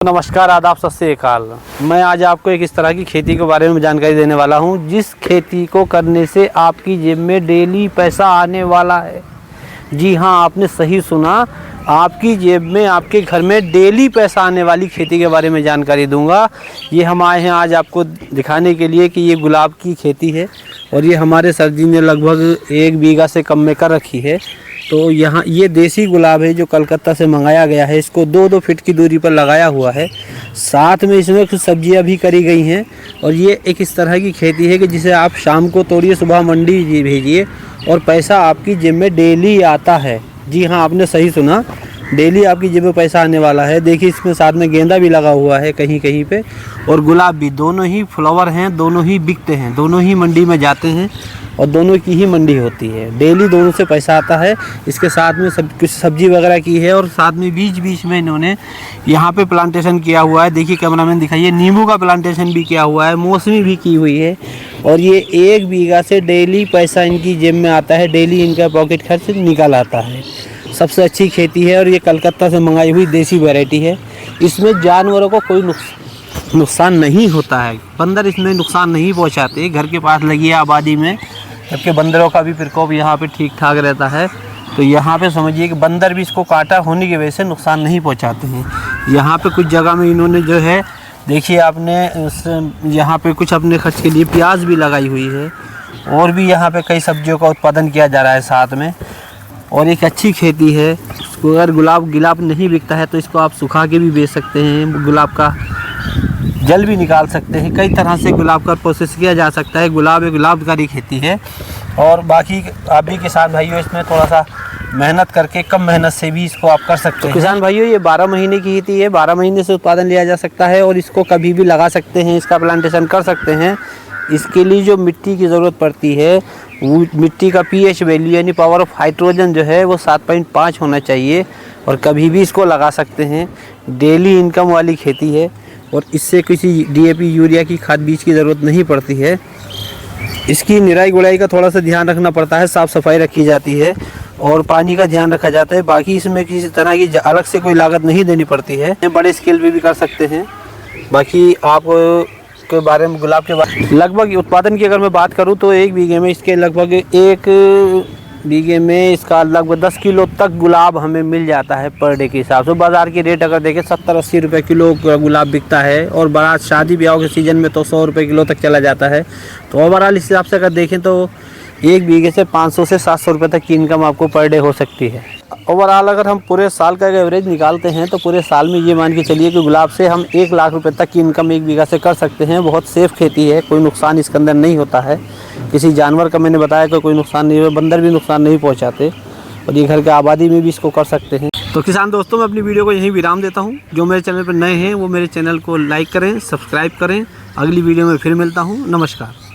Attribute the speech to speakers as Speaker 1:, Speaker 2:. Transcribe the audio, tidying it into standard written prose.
Speaker 1: नमस्कार, आदाब, सत श्री अकाल। मैं आज आपको एक इस तरह की खेती के बारे में जानकारी देने वाला हूं जिस खेती को करने से आपकी जेब में डेली पैसा आने वाला है। जी हां, आपने सही सुना, आपकी जेब में, आपके घर में डेली पैसा आने वाली खेती के बारे में जानकारी दूंगा। ये हम आए हैं आज आपको दिखाने के लिए कि ये गुलाब की खेती है और ये हमारे सर जी ने लगभग 1 बीघा से कम में कर रखी है। तो यहाँ ये देसी गुलाब है जो कलकत्ता से मंगाया गया है। इसको 2-2 फीट की दूरी पर लगाया हुआ है। साथ में इसमें कुछ सब्जियां भी करी गई हैं और ये एक इस तरह की खेती है कि जिसे आप शाम को तोड़िए, सुबह मंडी भेजिए और पैसा आपकी जेब में डेली आता है। जी हाँ, आपने सही सुना, डेली आपकी जेब में पैसा आने वाला है। देखिए, इसमें साथ में गेंदा भी लगा हुआ है कहीं कहीं पे और गुलाब भी। दोनों ही फ्लावर हैं, दोनों ही बिकते हैं, दोनों ही मंडी में जाते हैं और दोनों की ही मंडी होती है। डेली दोनों से पैसा आता है। इसके साथ में कुछ सब्जी वगैरह की है और साथ में बीच बीच में इन्होंने यहाँ पे प्लांटेशन किया हुआ है। देखिए, कैमरामैन दिखाइए, नींबू का प्लांटेशन भी किया हुआ है, मौसमी भी की हुई है और ये 1 बीघा से डेली पैसा इनकी जेब में आता है। डेली इनका पॉकेट खर्च निकल आता है। सबसे अच्छी खेती है और ये कलकत्ता से मंगाई हुई देसी वैरायटी है। इसमें जानवरों को कोई नुकसान नहीं होता है। बंदर इसमें नुकसान नहीं पहुंचाते। घर के पास लगी है आबादी में, जबकि बंदरों का भी प्रकोप यहाँ पे ठीक ठाक रहता है। तो यहाँ पे समझिए कि बंदर भी इसको काटा होने की वजह से नुकसान नहीं पहुँचाते हैं। यहाँ पे कुछ जगह में इन्होंने जो है, देखिए आपने, यहाँ पे कुछ अपने खर्च के लिए प्याज भी लगाई हुई है और भी यहाँ पे कई सब्जियों का उत्पादन किया जा रहा है साथ में। और एक अच्छी खेती है। इसको अगर गुलाब नहीं बिकता है तो इसको आप सुखा के भी बेच सकते हैं। गुलाब का जल भी निकाल सकते हैं। कई तरह से गुलाब का प्रोसेस किया जा सकता है। गुलाब एक गुलाबकारी खेती है और बाकी आप भी किसान भाइयों इसमें थोड़ा सा मेहनत करके, कम मेहनत से भी इसको आप कर सकते हैं। किसान भाइयों, ये 12 महीने की खेती है। 12 महीने से उत्पादन लिया जा सकता है और इसको कभी भी लगा सकते हैं, इसका प्लांटेशन कर सकते हैं। इसके लिए जो मिट्टी की ज़रूरत पड़ती है, वो मिट्टी का pH वैल्यू यानी पावर ऑफ हाइड्रोजन जो है वो 7.5 होना चाहिए और कभी भी इसको लगा सकते हैं। डेली इनकम वाली खेती है और इससे किसी DAP यूरिया की खाद बीज की ज़रूरत नहीं पड़ती है। इसकी निराई गुड़ाई का थोड़ा सा ध्यान रखना पड़ता है, साफ़ सफाई रखी जाती है और पानी का ध्यान रखा जाता है। बाकी इसमें किसी तरह की अलग से कोई लागत नहीं देनी पड़ती है। बड़े स्केल पे भी कर सकते हैं। बाकी आप के बारे में, गुलाब के बारे में लगभग उत्पादन की अगर मैं बात करूं तो 1 बीघे में इसके लगभग 1 बीघे में इसका लगभग 10 किलो तक गुलाब हमें मिल जाता है पर डे के हिसाब से। बाज़ार की रेट अगर देखें 70-80 रुपये किलो गुलाब बिकता है और बारात शादी ब्याह के सीज़न में तो 100 रुपये किलो तक चला जाता है। तो ओवरऑल इस हिसाब से अगर देखें तो 1 बीघे से 500 से 700 रुपये तक की इनकम आपको पर डे हो सकती है। ओवरऑल अगर हम पूरे साल का एवरेज निकालते हैं तो पूरे साल में ये मान के चलिए कि गुलाब से हम 1 लाख रुपए तक की इनकम 1 बीघा से कर सकते हैं। बहुत सेफ खेती है, कोई नुकसान इसके अंदर नहीं होता है। किसी जानवर का मैंने बताया कि कोई नुकसान नहीं है, बंदर भी नुकसान नहीं पहुंचाते और ये घर के आबादी में भी इसको कर सकते हैं। तो किसान दोस्तों, मैं अपनी वीडियो को यहीं विराम देता हूँ। जो मेरे चैनल पर नए हैं वो मेरे चैनल को लाइक करें, सब्सक्राइब करें। अगली वीडियो में फिर मिलता हूँ। नमस्कार।